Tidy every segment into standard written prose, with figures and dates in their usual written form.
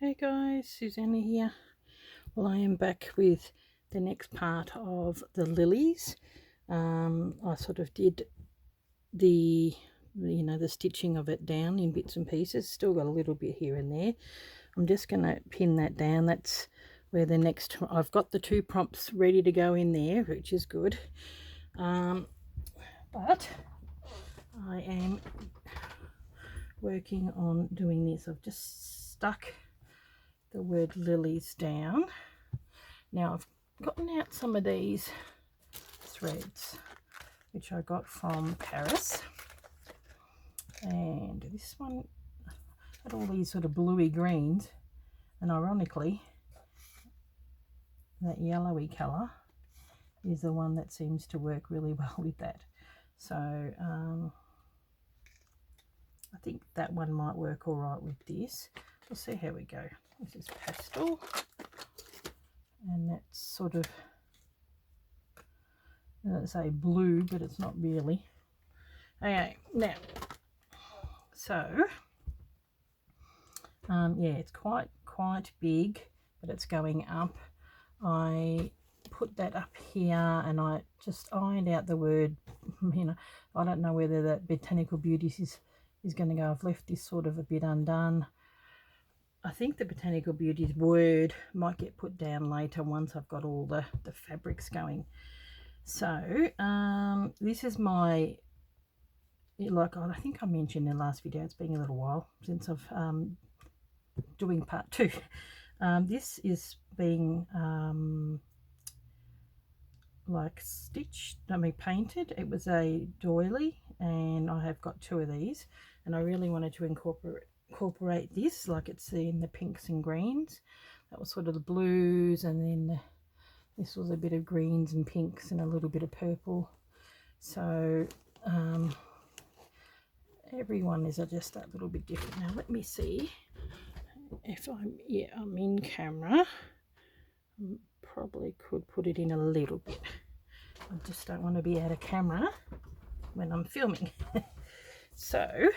Hey guys, Susanna here. Well, I am back with the next part of the lilies. I sort of did the stitching of it down in bits and pieces. Still got a little bit here and there. I'm just going to pin that down. That's where the next, I've got the 2 prompts ready to go in there, which is good. But I am working on doing this. I've just stuck the word lilies down. Now I've gotten out some of these threads which I got from Paris, and this one had all these sort of bluey greens, and ironically that yellowy colour is the one that seems to work really well with that. So I think that one might work all right with this. We'll see how we go. This is pastel, and that's sort of, let's say blue, but it's not really. Okay, now, so yeah, it's quite big, but it's going up. I put that up here, and I just ironed out the word, I don't know whether that Botanical Beauties is going to go. I've left this sort of a bit undone. I think the Botanical Beauties word might get put down later once I've got all the fabrics going. So this is my, like I think I mentioned in the last video, it's been a little while since I've doing part 2. This is being like stitched, painted. It was a doily, and I have got 2 of these, and I really wanted to incorporate this, like it's in the pinks and greens. That was sort of the blues, and then this was a bit of greens and pinks and a little bit of purple. So everyone is just a little bit different. Now let me see if I'm in camera. Probably could put it in a little bit. I just don't want to be out of camera when I'm filming. So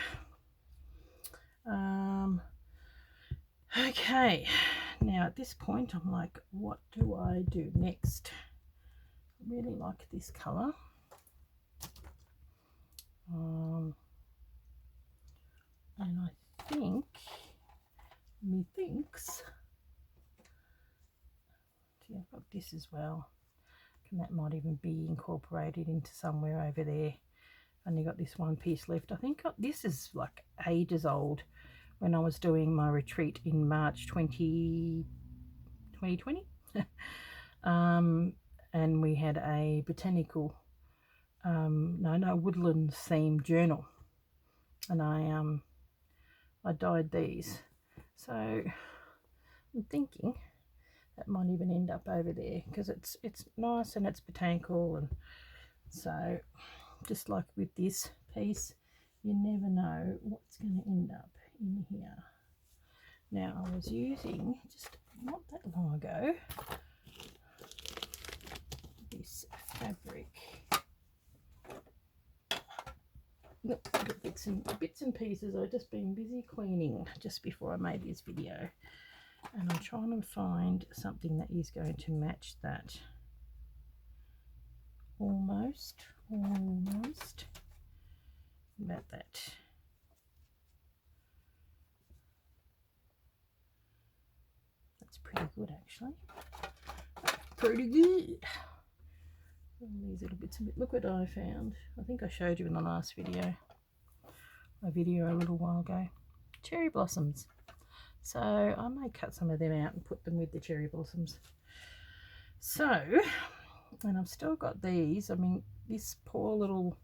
okay, now at this point I'm like, what do I do next? I really like this color. And I think methinks, see, I've got this as well, and that might even be incorporated into somewhere over there. Only got this one piece left. I think this is like ages old, when I was doing my retreat in March 2020. And we had a botanical woodland themed journal, and I dyed these. So I'm thinking that might even end up over there, because it's nice and it's botanical. And so just like with this piece, you never know what's going to end up in here. Now I was using, just not that long ago, this fabric. Look, got bits and pieces. I've just been busy cleaning just before I made this video, and I'm trying to find something that is going to match that. Almost about that. That's pretty good, actually. Pretty good. All these little bits and bits. Look what I found. I think I showed you in the last video, a little while ago. Cherry blossoms. So I may cut some of them out and put them with the cherry blossoms. So, and I've still got these. I mean, this poor little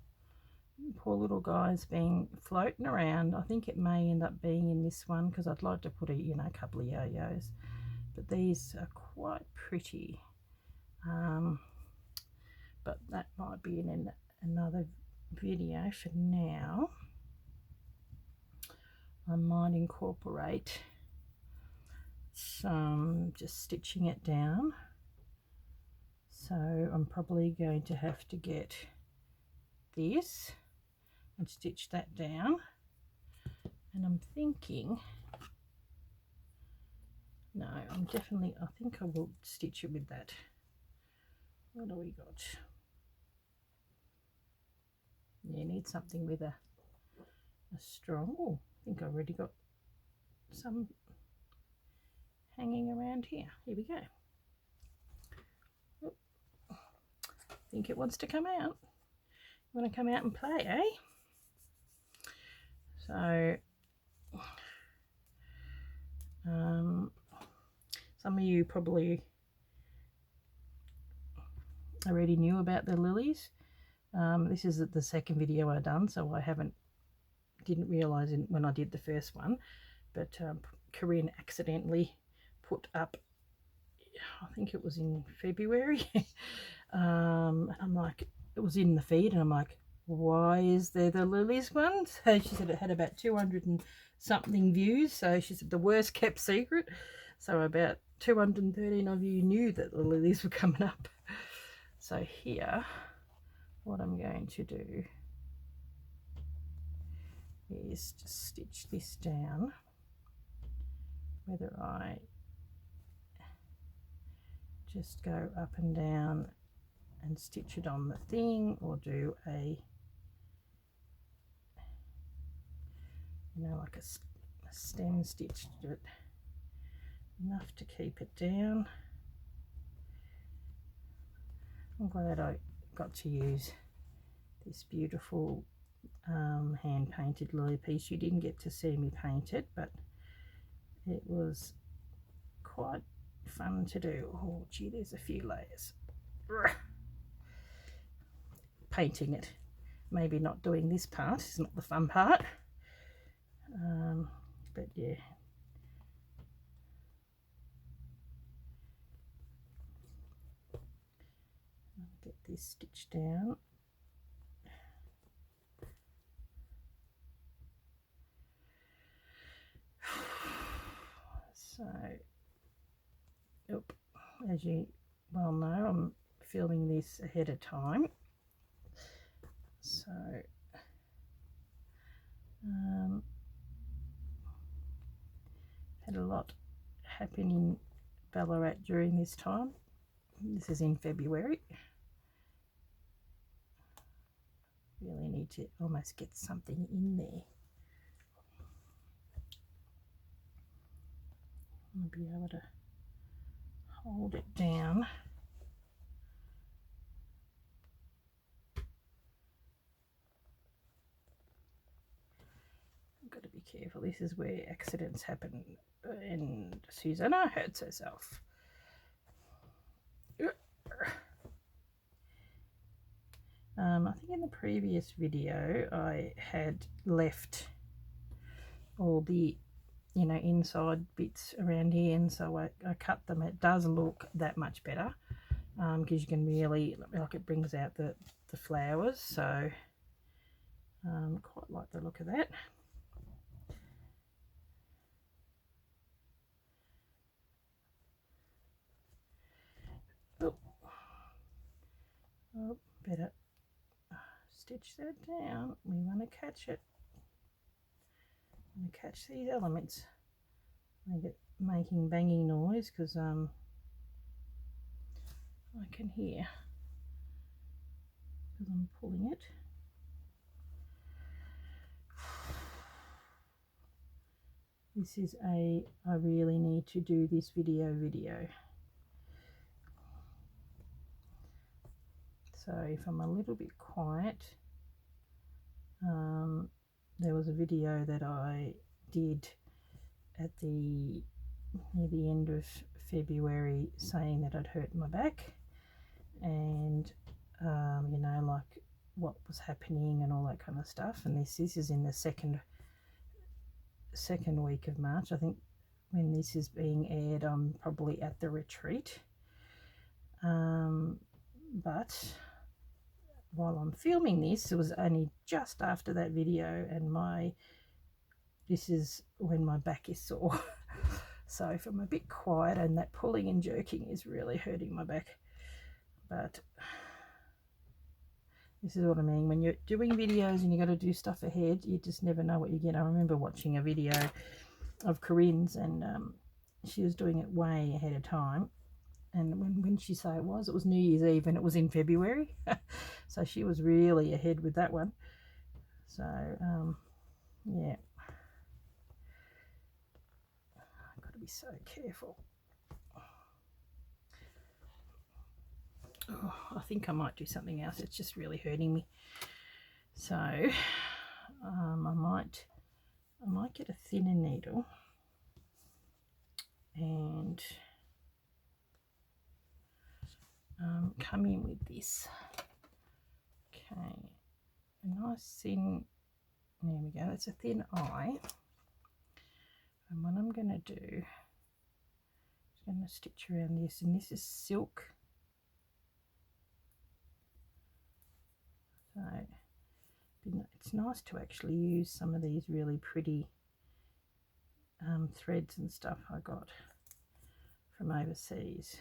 guy's been floating around. I think it may end up being in this one, because I'd like to put a couple of yo-yos, but these are quite pretty. But that might be in another video. For now, I might incorporate some, just stitching it down. So I'm probably going to have to get this and stitch that down, and I'm thinking No, I'm definitely, I think I will stitch it with that. What do we got? Yeah, need something with a strong, oh, I think I already got some hanging around here. Here we go. Oh, I think it wants to come out. You want to come out and play, eh? So, some of you probably already knew about the lilies. This is the second video I done, so I didn't realise when I did the first one, but Corinne accidentally put up, I think it was in February, and I'm like, it was in the feed, and I'm like, why is there the lilies one? So she said it had about 200 and something views, so she said the worst kept secret. So about 213 of you knew that the lilies were coming up. So here, what I'm going to do is just stitch this down, whether I just go up and down and stitch it on the thing, or do a, you know, like a stem stitch to it, enough to keep it down. I'm glad I got to use this beautiful hand painted lily piece. You didn't get to see me paint it, but it was quite fun to do. Oh gee, there's a few layers. Painting it, maybe not doing this part is not the fun part, but yeah. I'll get this stitched down. So, as you well know, I'm filming this ahead of time, so had a lot happen in Ballarat during this time. This is in February. Really need to almost get something in there. I'll be able to hold it down. I've got to be careful. This is where accidents happen, and Susanna hurts herself. I think in the previous video I had left all the, you know, inside bits around here, and so I cut them. It does look that much better, because you can really, like, it brings out the flowers, so quite like the look of that. Oh, better stitch that down. We want to catch it. And catch these elements. I get making banging noise because I can hear, because I'm pulling it. This is I really need to do this video. So if I'm a little bit quiet, there was a video that I did at near the end of February saying that I'd hurt my back, and you know, like what was happening and all that kind of stuff. And this is in the second week of March. I think when this is being aired, I'm probably at the retreat. But while I'm filming this, it was only just after that video, and this is when my back is sore. So if I'm a bit quiet, and that pulling and jerking is really hurting my back. But this is what I mean, when you're doing videos and you got to do stuff ahead, you just never know what you get. I remember watching a video of Corinne's, and she was doing it way ahead of time. And when she say it was New Year's Eve and it was in February. So she was really ahead with that one. So yeah, I've got to be so careful. Oh, I think I might do something else. It's just really hurting me. So I might get a thinner needle and come in with this. Okay, a nice thin, there we go, that's a thin eye. And what I'm going to do, I'm going to stitch around this, and this is silk. So it's nice to actually use some of these really pretty threads and stuff I got from overseas.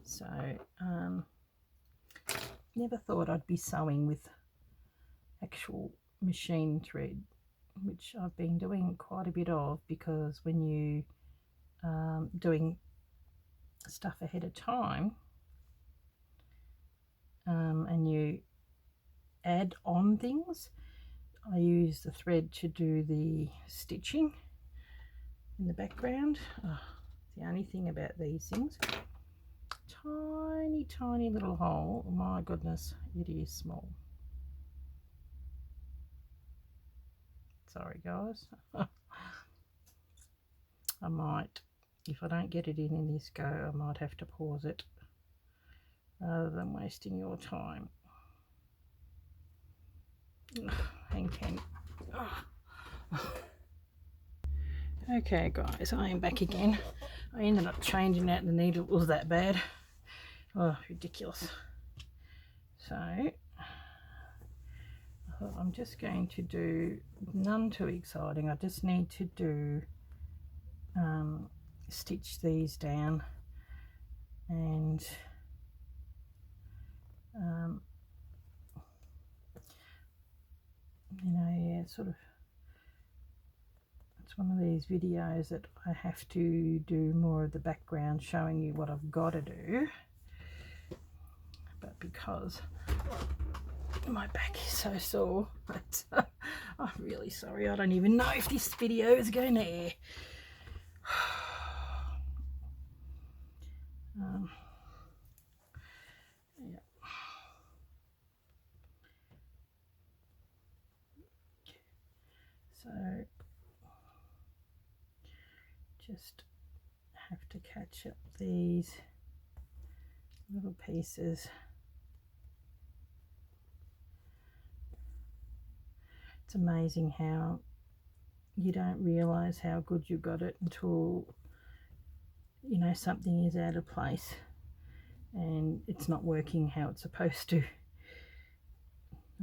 So never thought I'd be sewing with actual machine thread, which I've been doing quite a bit of, because when you doing stuff ahead of time and you add on things, I use the thread to do the stitching in the background. Oh, the only thing about these things, tiny little hole. Oh my goodness, it is small. Sorry guys. I might, if I don't get it in this go, I might have to pause it rather than wasting your time. Hang 10. Okay guys, I am back again. I ended up changing out the needle. It was that bad. Oh, ridiculous. So I thought I'm just going to do none too exciting. I just need to do stitch these down and you know, yeah, sort of, it's one of these videos that I have to do more of the background showing you what I've got to do, but because my back is so sore, but I'm really sorry. I don't even know if this video is going to air. Yeah. So just have to catch up these little pieces. It's amazing how you don't realize how good you got it until, you know, something is out of place and it's not working how it's supposed to.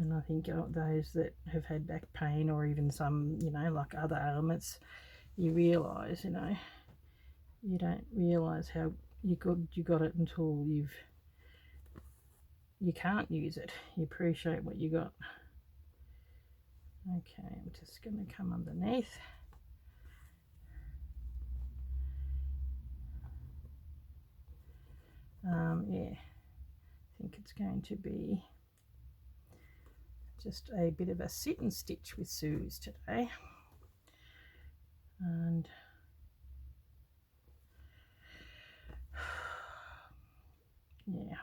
And I think those that have had back pain, or even some, you know, like other ailments, you realize, you know, you don't realize how you got it until you can't use it. You appreciate what you got. Okay, I'm just going to come underneath. Yeah, I think it's going to be just a bit of a sit and stitch with Sue's today. And yeah,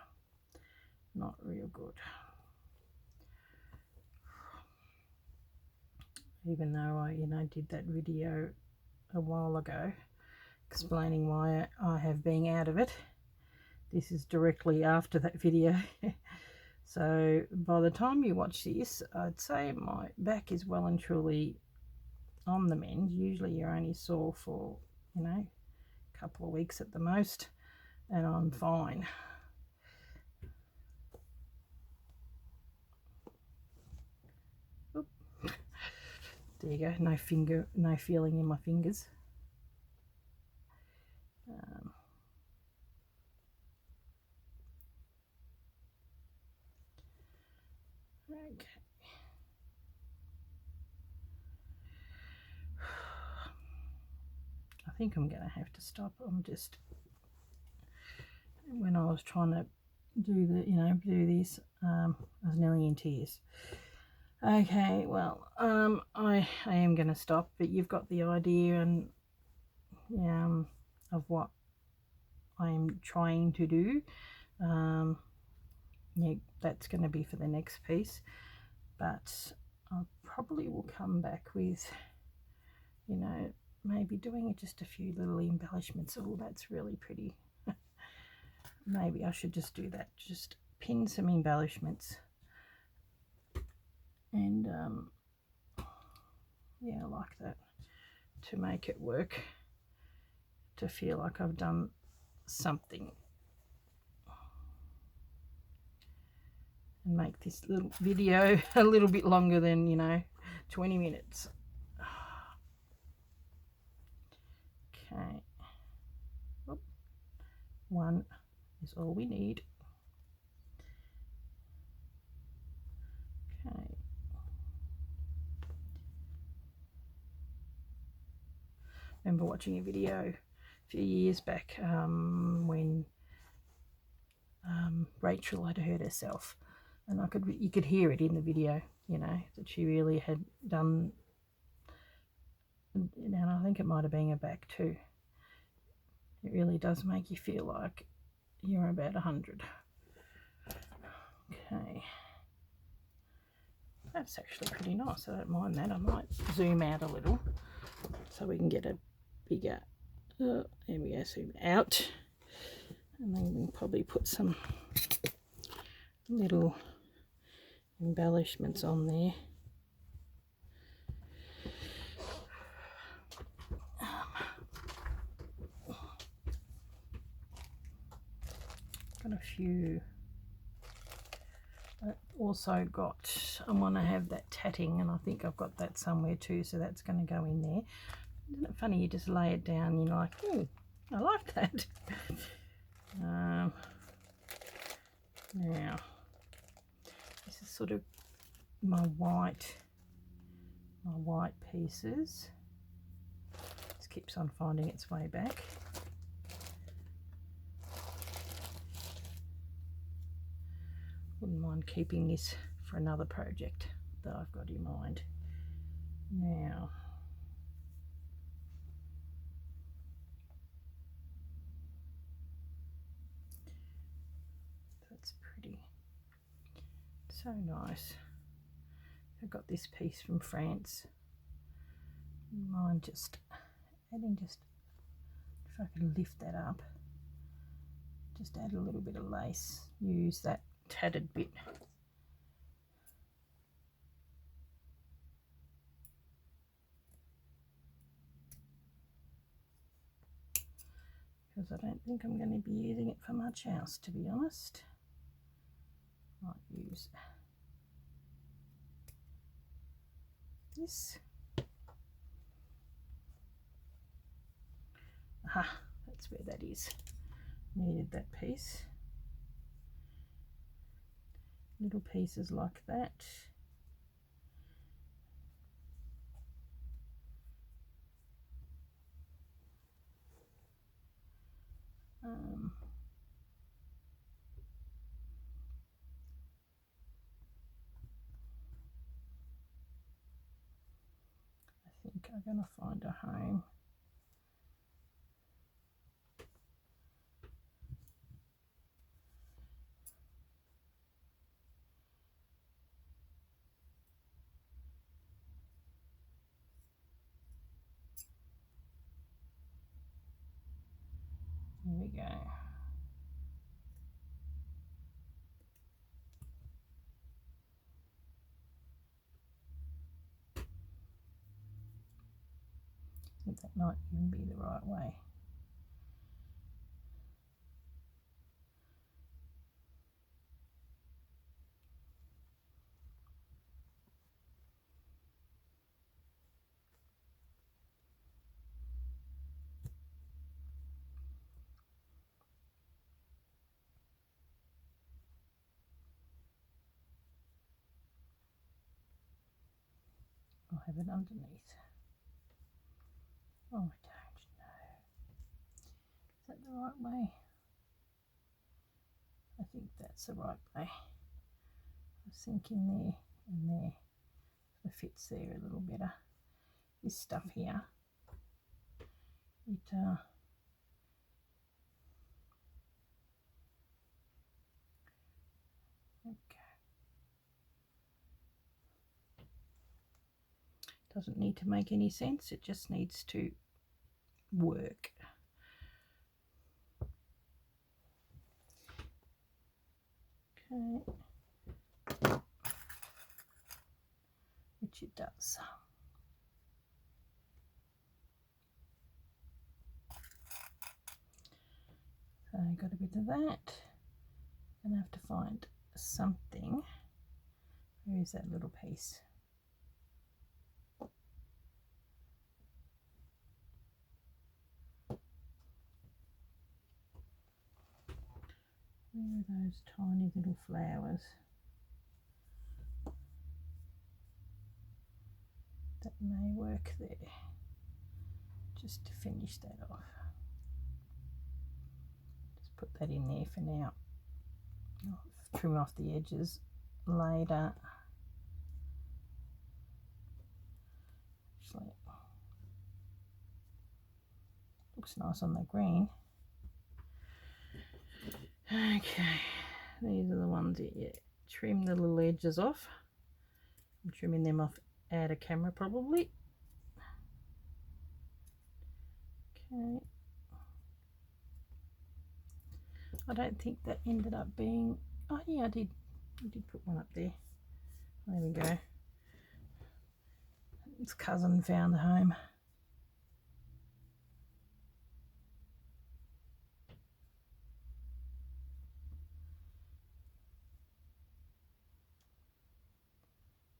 not real good. Even though I, you know, did that video a while ago explaining why I have been out of it. This is directly after that video. So by the time you watch this, I'd say my back is well and truly on the mend. Usually you're only sore for, you know, a couple of weeks at the most, and I'm fine. Oop. There you go, no feeling in my fingers. Okay. think I'm going to have to stop. I'm just, when I was trying to do do this, I was nearly in tears. Okay, well, I am going to stop, but you've got the idea and of what I'm trying to do. Yeah, that's going to be for the next piece, but I probably will come back with, maybe doing just a few little embellishments. Oh, that's really pretty. Maybe I should just do that, just pin some embellishments, and yeah, like that, to make it work, to feel like I've done something, and make this little video a little bit longer than 20 minutes. Okay, one is all we need. Okay, remember watching a video a few years back when Rachel had hurt herself, and you could hear it in the video, that she really had done, and I think it might have been her back too. It really does make you feel like you're about 100. Okay, that's actually pretty nice. I don't mind that. I might zoom out a little so we can get a bigger, there we go, zoom out, and then we'll probably put some little embellishments on there. Got a few. I also got, I want to have that tatting, and I think I've got that somewhere too, so that's going to go in there. Isn't it funny, you just lay it down and you're like, oh, I like that. Now this is sort of my white pieces. This keeps on finding its way back. Wouldn't mind keeping this for another project that I've got in mind. Now, that's pretty, so nice. I got this piece from France. Mind just adding, if I can lift that up, just add a little bit of lace, use that tattered bit. Because I don't think I'm going to be using it for much else, to be honest. Might use this. Aha, that's where that is. Needed that piece. Little pieces like that. I think I'm going to find a home. Here we go. I think that might even be the right way. I'll have it underneath. Oh, I don't know. the right way? I think that's the right way. I was thinking there and there. It fits there a little better. This stuff here, it doesn't need to make any sense, it just needs to work. Okay, which it does. So I got a bit of that. Gonna have to find something. Where is that little piece? Where are those tiny little flowers? That may work there. Just to finish that off. Just put that in there for now. I'll trim off the edges later. Actually, looks nice on the green. Okay, these are the ones that you trim the little edges off. I'm trimming them off out of camera probably. Okay. I don't think that ended up being, oh yeah, I did put one up there. There we go. Its cousin found a home.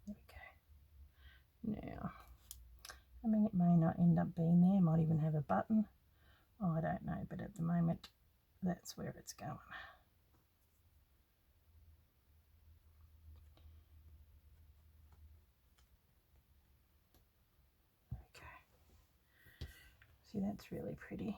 There we go. Now, I mean, it may not end up being there, might even have a button. Oh, I don't know, but at the moment, that's where it's going. Okay. See, that's really pretty.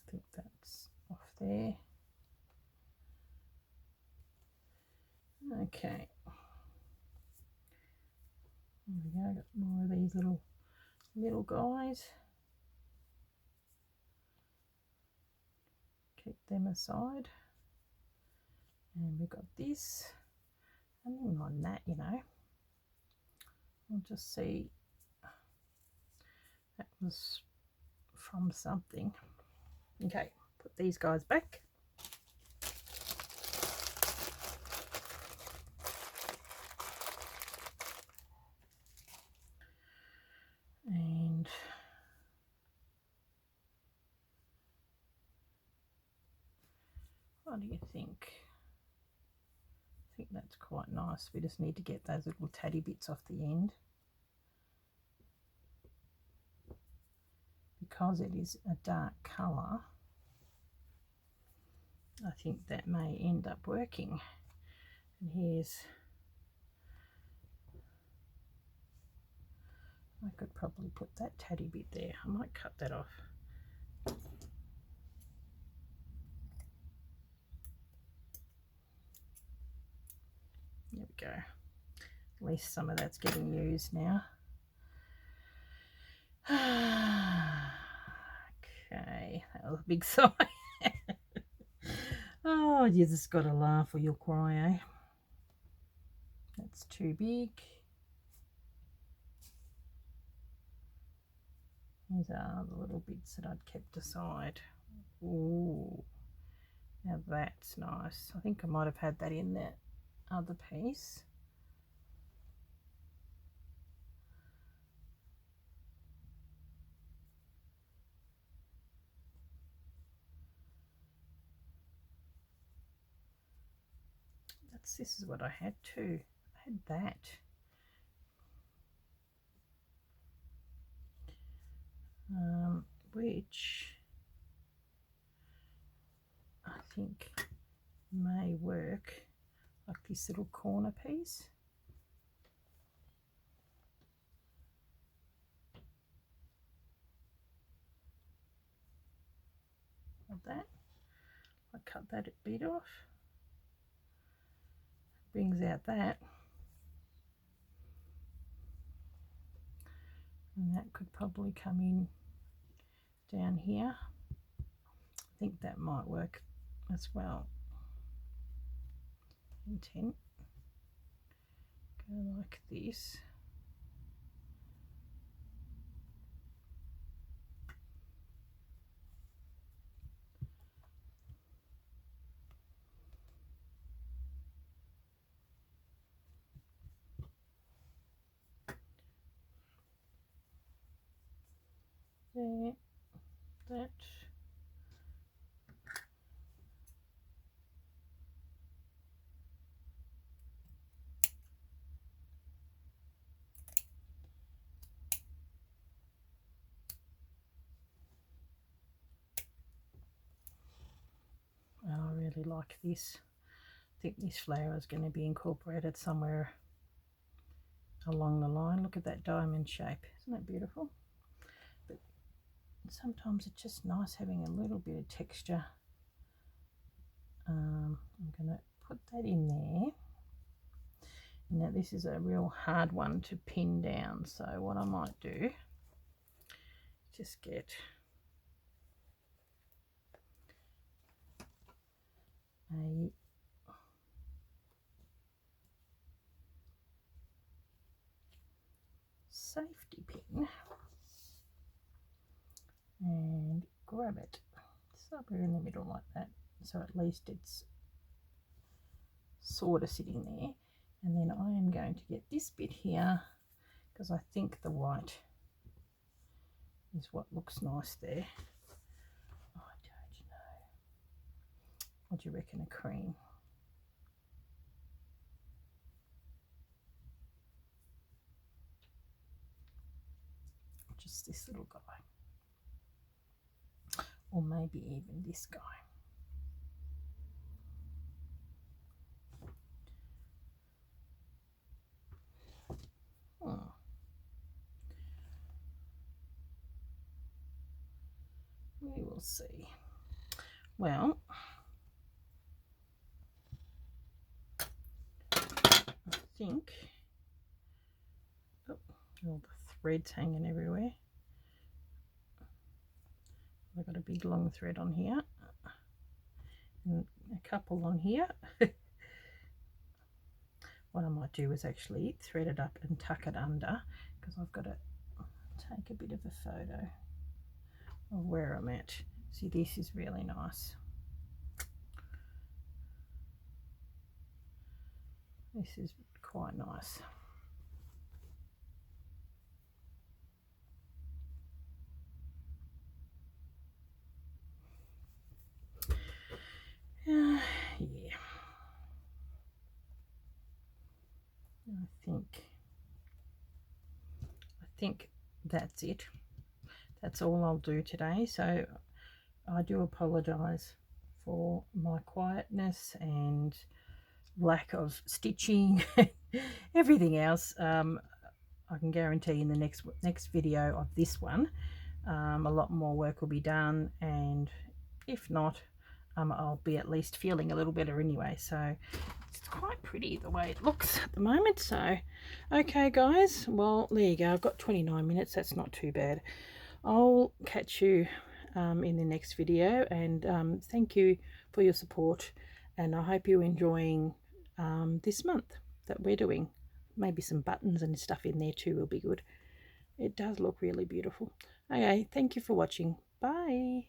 I think that's off there. Okay. There we go, got more of these little guys. Keep them aside. And we've got this. Nothing on that, you know. We'll just see. That was from something. Okay, put these guys back. And what do you think? I think that's quite nice. We just need to get those little tatty bits off the end. Because it is a dark colour, I think that may end up working. And here's, I could probably put that tatty bit there. I might cut that off. There we go. At least some of that's getting used now. Okay, that was a big sigh. Oh, you just got to laugh or you'll cry, eh? That's too big. These are the little bits that I'd kept aside. Ooh, now that's nice. I think I might have had that in that other piece. This is what I had too. I had that. Which I think may work, like this little corner piece. Like that. I cut that bit off. Brings out that. And that could probably come in down here. I think that might work as well. Intent. Go like this. There, that. I really like this. I think this flower is going to be incorporated somewhere along the line. Look at that diamond shape. Isn't that beautiful? But sometimes it's just nice having a little bit of texture. I'm going to put that in there. Now this is a real hard one to pin down, so what I might do, just get a safety pin and grab it somewhere in the middle like that, so at least it's sort of sitting there. And then I am going to get this bit here, because I think the white is what looks nice there. I don't know. What do you reckon, a cream? Just this little guy. Or maybe even this guy. We will see. Well, I think all the threads hanging everywhere. I've got a big long thread on here and a couple on here. What I might do is actually thread it up and tuck it under, because I've got to take a bit of a photo of where I'm at. See, this is really nice. This is quite nice. Yeah. I think that's it. That's all I'll do today. So I do apologize for my quietness and lack of stitching. Everything else, I can guarantee in the next video of this one, a lot more work will be done, and if not, I'll be at least feeling a little better anyway. So it's quite pretty the way it looks at the moment. So okay guys, well there you go. I've got 29 minutes. That's not too bad. I'll catch you in the next video, and thank you for your support, and I hope you're enjoying this month that we're doing. Maybe some buttons and stuff in there too will be good. It does look really beautiful. Okay, thank you for watching. Bye.